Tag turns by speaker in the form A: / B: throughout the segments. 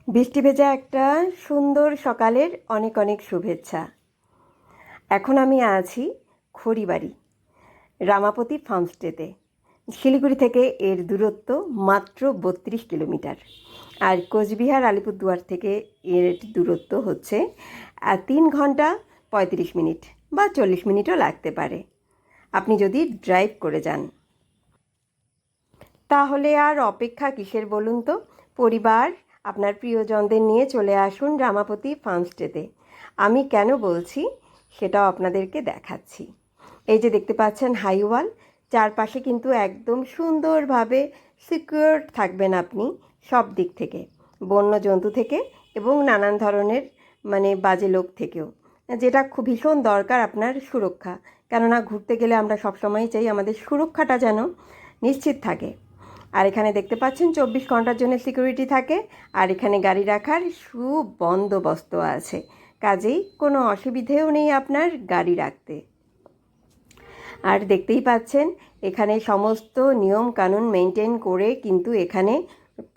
A: বৃষ্টি ভেজা একটা সুন্দর সকালের অনেক অনেক শুভেচ্ছা। এখন আমি আছি খড়িবাড়ি রামাপতি ফার্মস্টেতে। শিলিগুড়ি থেকে এর দূরত্ব মাত্র 32 কিলোমিটার, আর কোচবিহার আলিপুরদুয়ার থেকে এর দূরত্ব হচ্ছে 3 ঘন্টা 35 মিনিট বা 40 মিনিটও লাগতে পারে আপনি যদি ড্রাইভ করে যান। তাহলে আর অপেক্ষা কিসের বলুন তো? পরিবার, আপনার প্রিয়জনদের নিয়ে চলে আসুন রামাপতি ফার্মস্টেতে। আমি কেন বলছি সেটাও আপনাদেরকে দেখাচ্ছি। এই যে দেখতে পাচ্ছেন হাইওয়াল, চারপাশে কিন্তু একদম সুন্দরভাবে সিকিউর থাকবেন আপনি সব দিক থেকে, বন্য জন্তু থেকে এবং নানান ধরনের বাজে লোক থেকেও, যেটা খুব ভীষণ দরকার আপনার সুরক্ষা। কেননা ঘুরতে গেলে আমরা সবসময়ই চাই আমাদের সুরক্ষাটা যেন নিশ্চিত থাকে। আর এখানে দেখতে পাচ্ছেন 24 ঘন্টার জন্য সিকিউরিটি থাকে, আর এখানে গাড়ি রাখার সুবন্দোবস্ত আছে, কাজেই কোনো অসুবিধেও নেই আপনার গাড়ি রাখতে। আর দেখতেই পাচ্ছেন এখানে সমস্ত নিয়ম কানুন মেনটেন করে কিন্তু এখানে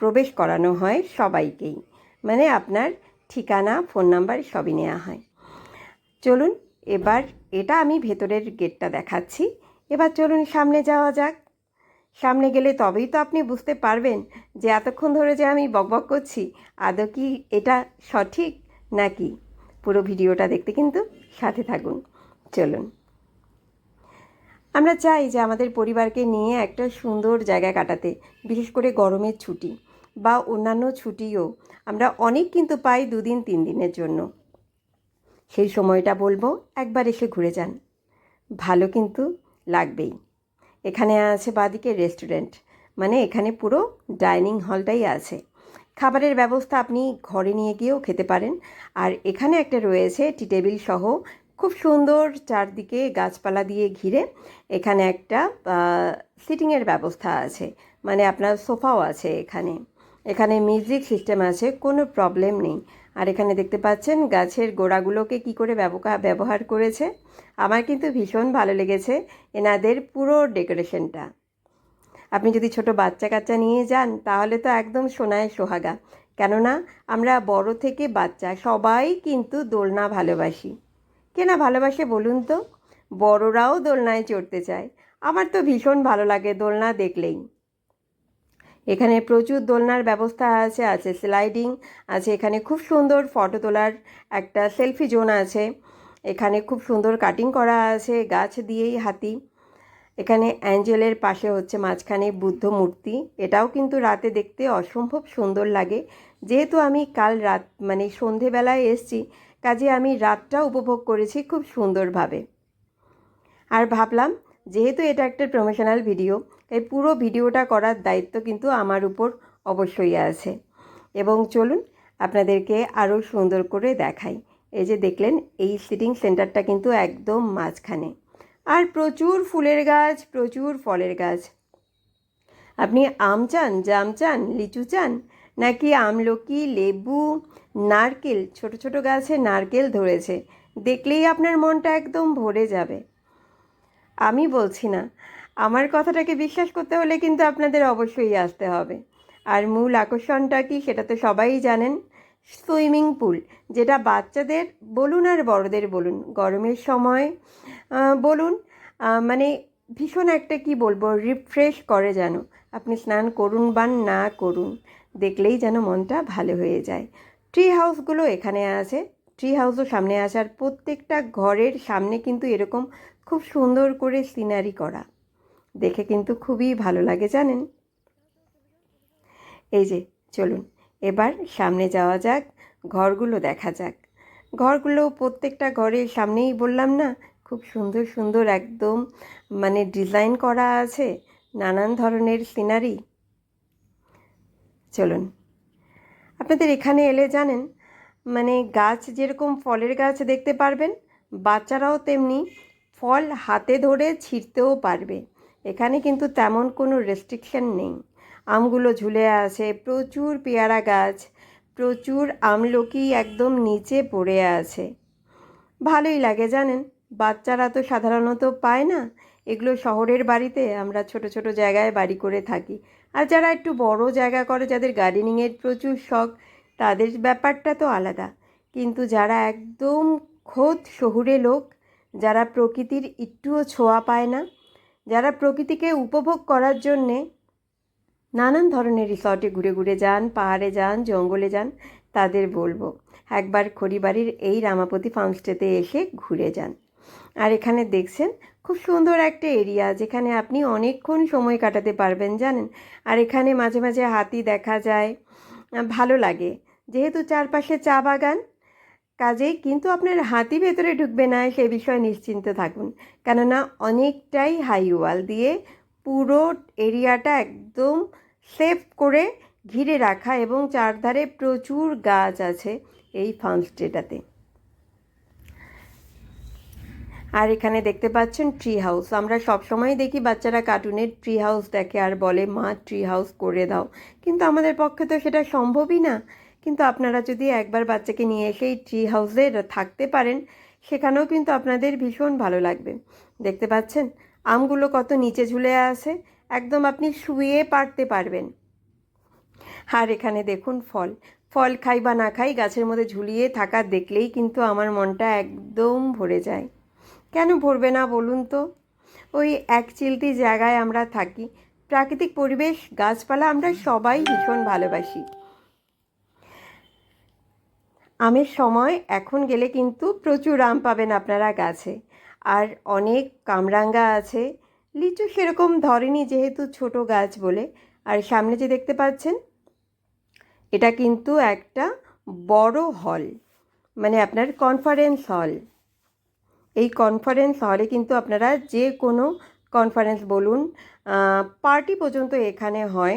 A: প্রবেশ করানো হয় সবাইকেই, আপনার ঠিকানা, ফোন নাম্বার সবই নেওয়া হয়। চলুন এবার, এটা আমি ভেতরের গেটটা দেখাচ্ছি। এবার চলুন সামনে যাওয়া যাক। সামনে গেলে তবেই তো আপনি বুঝতে পারবেন যে এতক্ষণ ধরে যে আমি বকবক করছি আদৌ কি এটা সঠিক নাকি। পুরো ভিডিওটা দেখতে কিন্তু সাথে থাকুন। চলুন, আমরা চাই যে আমাদের পরিবারকে নিয়ে একটা সুন্দর জায়গা কাটাতে, বিশেষ করে গরমের ছুটি বা অন্যান্য ছুটিও আমরা অনেক কিন্তু পাই 2-3 দিনের জন্য। সেই সময়টা বলবো একবার এসে ঘুরে যান, ভালো কিন্তু লাগবেই। এখানে আছে বাদিকে রেস্টুরেন্ট, এখানে পুরো ডাইনিং হলটাই আছে। খাবারের ব্যবস্থা আপনি ঘরে নিয়ে গিয়েও খেতে পারেন। আর এখানে একটা রয়েছে টি টেবিল সহ, খুব সুন্দর, চারদিকে গাছপালা দিয়ে ঘিরে। এখানে একটা সিটিংয়ের ব্যবস্থা আছে, আপনার সোফাও আছে এখানে। এখানে মিউজিক সিস্টেম আছে, কোনো প্রবলেম নেই। আর এখানে দেখতে পাচ্ছেন গাছের গোড়াগুলোকে কি করে ব্যবহার করেছে। আমার কিন্তু ভীষণ ভালো লেগেছে এনাদের পুরো ডেকোরেশনটা। আপনি যদি ছোট বাচ্চা কাচ্চা নিয়ে যান তাহলে তো একদম সোনায় সোহাগা। কেননা আমরা বড় থেকে বাচ্চা সবাই কিন্তু দোলনা ভালোবাসি। কে না ভালোবাসে বলুন তো? বড়রাও দোলনায় চড়তে চায়। আমার তো ভীষণ ভালো লাগে দোলনা দেখলেই। এখানে প্রচুর দোলনার ব্যবস্থা আছে স্লাইডিং আছে। এখানে খুব সুন্দর ফটো তোলার একটা সেলফি জোন আছে। এখানে খুব সুন্দর কাটিং করা আছে গাছ দিয়েই হাতি। এখানে অ্যাঞ্জেলের পাশে হচ্ছে মাঝখানে বুদ্ধ মূর্তি, এটাও কিন্তু রাতে দেখতে অসম্ভব সুন্দর লাগে। যেহেতু আমি কাল রাত সন্ধেবেলায় এসছি, কাজে আমি রাতটা উপভোগ করেছি খুব সুন্দরভাবে। আর ভাবলাম যেহেতু এটা একটা প্রমোশনাল ভিডিও, তাই পুরো ভিডিওটা করার দায়িত্ব কিন্তু আমার উপর অবশ্যই আছে। এবং চলুন আপনাদেরকে আরও সুন্দর করে দেখাই। এই যে দেখলেন, এই সিটিং সেন্টারটা কিন্তু একদম মাঝখানে, আর প্রচুর ফুলের গাছ, প্রচুর ফলের গাছ। আপনি আম চান, জাম চান, লিচু চান, নাকি আমলকি, লেবু, নারকেল, ছোট ছোট গাছে নারকেল ধরেছে, দেখলেই আপনার মনটা একদম ভরে যাবে। আমি বলছি না, আমার কথাটাকে বিশ্বাস করতে হলে কিন্তু আপনাদের অবশ্যই আসতে হবে। আর মূল আকর্ষণটা কি সেটা তো সবাই জানেন, সুইমিং পুল, যেটা বাচ্চাদের বলুন আর বড়দের বলুন, গরমের সময় বলুন, মানে ভীষণ একটা কি বলবো, রিফ্রেশ করে যেন। আপনি স্নান করুন বা না করুন, দেখলেই যেন মনটা ভালো হয়ে যায়। ট্রি হাউসগুলো এখানে আছে, ট্রি হাউসও সামনে আছে। আর প্রত্যেকটা ঘরের সামনে কিন্তু এরকম খুব সুন্দর করে সিনারি করা, দেখে কিন্তু খুবই ভালো লাগে জানেন। এই যে চলুন এবার সামনে যাওয়া যাক, ঘরগুলো দেখা যাক। ঘরগুলো প্রত্যেকটা ঘরের সামনেই বললাম না, খুব সুন্দর সুন্দর একদম ডিজাইন করা আছে, নানান ধরনের সিনারি। চলুন, আপনাদের এখানে এলে জানেন গাছ যেরকম ফলের গাছ দেখতে পারবেন, বাচ্চারাও তেমনি ফল হাতে ধরে ছিঁড়তেও পারবে। এখানে কিন্তু তেমন কোনো রেস্ট্রিকশন নেই। আমগুলো ঝুলে আছে, প্রচুর পেয়ারা গাছ, প্রচুর আমলকি একদম নিচে পড়ে আছে। ভালোই লাগে জানেন, বাচ্চারা তো সাধারণত পায় না এগুলো। শহরের বাড়িতে আমরা ছোট ছোট জায়গায় বাড়ি করে থাকি। আর যারা একটু বড় জায়গা করে, যাদের গার্ডেনিংয়ের প্রচুর শখ, তাদের ব্যাপারটা তো আলাদা, কিন্তু যারা একদম খোদ শহুরে লোক, যারা প্রকৃতির একটুও ছোঁয়া পায় না, যারা প্রকৃতিকে উপভোগ করার জন্যে নানান ধরনের রিসর্টে ঘুরে ঘুরে যান, পাহাড়ে যান, জঙ্গলে যান, তাদের বলবো একবার খড়িবাড়ির এই রামাপতি ফার্মস্টেতে এসে ঘুরে যান। আর এখানে দেখছেন খুব সুন্দর একটা এরিয়া, যেখানে আপনি অনেকক্ষণ সময় কাটাতে পারবেন জানেন। আর এখানে মাঝে মাঝে হাতি দেখা যায়, ভালো লাগে, যেহেতু চারপাশে চা বাগান, কাজেই কিন্তু আপনার হাতি ভেতরে ঢুকবে না সে বিষয়ে নিশ্চিন্ত থাকুন, কেননা অনেকটাই হাই ওয়াল দিয়ে পুরো এরিয়াটা একদম সেফ করে ঘিরে রাখা, এবং চারধারে প্রচুর গাছ আছে এই ফার্মস্টেটাতে। আর এখানে দেখতে পাচ্ছেন ট্রি হাউস। আমরা সবসময় দেখি বাচ্চারা কার্টুনের ট্রি হাউস দেখে আর বলে মা ট্রি হাউস করে দাও, কিন্তু আমাদের পক্ষে তো সেটা সম্ভবই না। কিন্তু আপনারা যদি একবার বাচ্চাকে নিয়ে এসে এই ট্রি হাউসে থাকতে পারেন, সেখানেও কিন্তু আপনাদের ভীষণ ভালো লাগবে। দেখতে পাচ্ছেন আমগুলো কত নিচে ঝুলে আছে, একদম আপনি শুয়ে পারতে পারবেন। আর এখানে দেখুন ফল, ফল খাই বা না খাই গাছের মধ্যে ঝুলিয়ে থাকা দেখলেই কিন্তু আমার মনটা একদম ভরে যায়। কেন ভরবে না বলুন তো? ওই এক চিলতি জায়গায় আমরা থাকি, প্রাকৃতিক পরিবেশ, গাছপালা আমরা সবাই ভীষণ ভালোবাসি। আমের সময় এখন গেলে কিন্তু প্রচুর আম পাবেন আপনারা গাছে, আর অনেক কামরাঙ্গা আছে। লিচু সেরকম ধরেনি যেহেতু ছোট গাছ বলে। আর সামনে যে দেখতে পাচ্ছেন, এটা কিন্তু একটা বড় হল, মানে আপনার কনফারেন্স হল। এই কনফারেন্স হলে কিন্তু আপনারা যে কোনো কনফারেন্স বলুন, পার্টি পর্যন্ত এখানে হয়,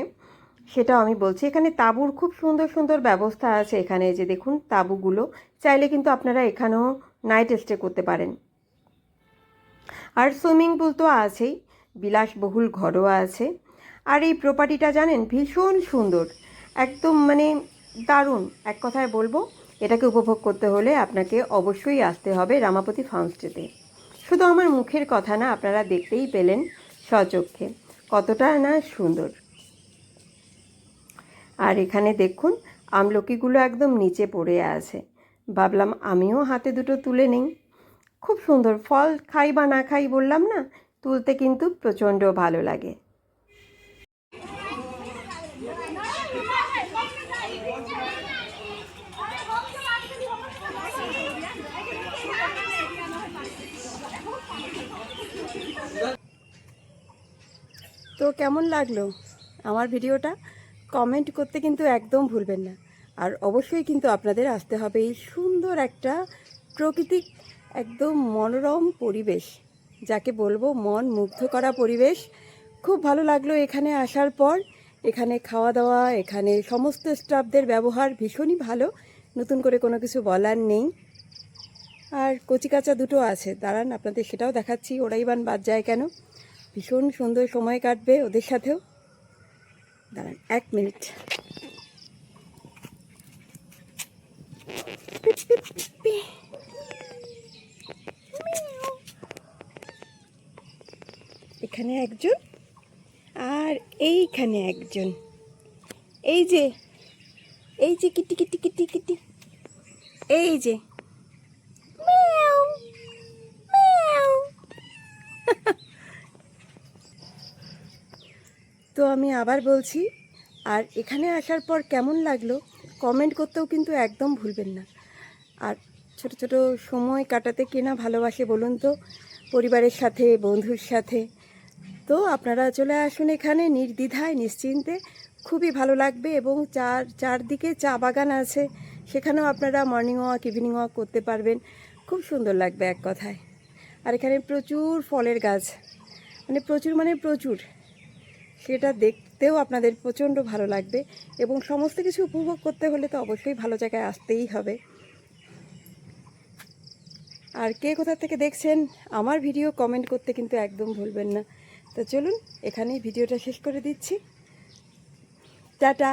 A: সেটাও আমি বলছি। এখানে তাঁবুর খুব সুন্দর সুন্দর ব্যবস্থা আছে। এখানে যে দেখুন তাঁবুগুলো, চাইলে কিন্তু আপনারা এখানেও নাইট স্টে করতে পারেন। আর সুইমিং পুল তো আছেই, বিলাসবহুল ঘরও আছে। আর এই প্রপার্টিটা জানেন ভীষণ সুন্দর, একদম মানে দারুণ। এক কথায় বলবো, এটাকে উপভোগ করতে হলে আপনাকে অবশ্যই আসতে হবে রামাপতি ফার্মস্টেতে। শুধু আমার মুখের কথা না, আপনারা দেখতেই পেলেন স্বচক্ষে কতটা না সুন্দর। আর এখানে দেখুন আমলকিগুলো একদম নিচে পড়ে আছে, ভাবলাম আমিও হাতে দুটো তুলে নেই। খুব সুন্দর ফল, খাই বা না খাই বললাম না, তুলতে কিন্তু প্রচণ্ড ভালো লাগে। তো কেমন লাগলো আমার ভিডিওটা? কমেন্ট করতে কিন্তু একদম ভুলবেন না। আর অবশ্যই কিন্তু আপনাদের আসতে হবে এই সুন্দর একটা প্রাকৃতিক, একদম মনোরম পরিবেশ, যাকে বলবো মন মুগ্ধ করা পরিবেশ। খুব ভালো লাগলো এখানে আসার পর। এখানে খাওয়া দাওয়া, এখানে সমস্ত স্টাফদের ব্যবহার ভীষণই ভালো, নতুন করে কোনো কিছু বলার নেই। আর কচিকাঁচা দুটো আছে, দাঁড়ান আপনাদের সেটাও দেখাচ্ছি, ওরাই বান বাদ যায় কেন। ভীষণ সুন্দর সময় কাটবে ওদের সাথেও। দাঁড়ান 1 মিনিট। এখানে একজন, আর এইখানে একজন। এই যে কিটি কিটি কিটি কিটি, এই যে তো আমি আবার বলছি, আর এখানে আসার পর কেমন লাগলো কমেন্ট করতেও কিন্তু একদম ভুলবেন না। আর ছোট ছোট সময় কাটাতে কে না ভালোবাসে বলুন তো, পরিবারের সাথে, বন্ধুর সাথে। তো আপনারা চলে আসুন এখানে নির্দ্বিধায়, নিশ্চিন্তে, খুবই ভালো লাগবে। এবং চারদিকে চা বাগান আছে, সেখানেও আপনারা মর্নিং ওয়াক, ইভিনিং ওয়াক করতে পারবেন, খুব সুন্দর লাগবে এক কথায়। আর এখানে প্রচুর ফলের গাছ, মানে প্রচুর, সেটা দেখতেও আপনাদের প্রচণ্ড ভালো লাগবে। এবং সমস্ত কিছু উপভোগ করতে হলে তো অবশ্যই ভালো জায়গায় আসতেই হবে। আর কে কোথা থেকে দেখছেন আমার ভিডিও কমেন্ট করতে কিন্তু একদম ভুলবেন না। তো চলুন এখানেই ভিডিওটা শেষ করে দিচ্ছি। টাটা।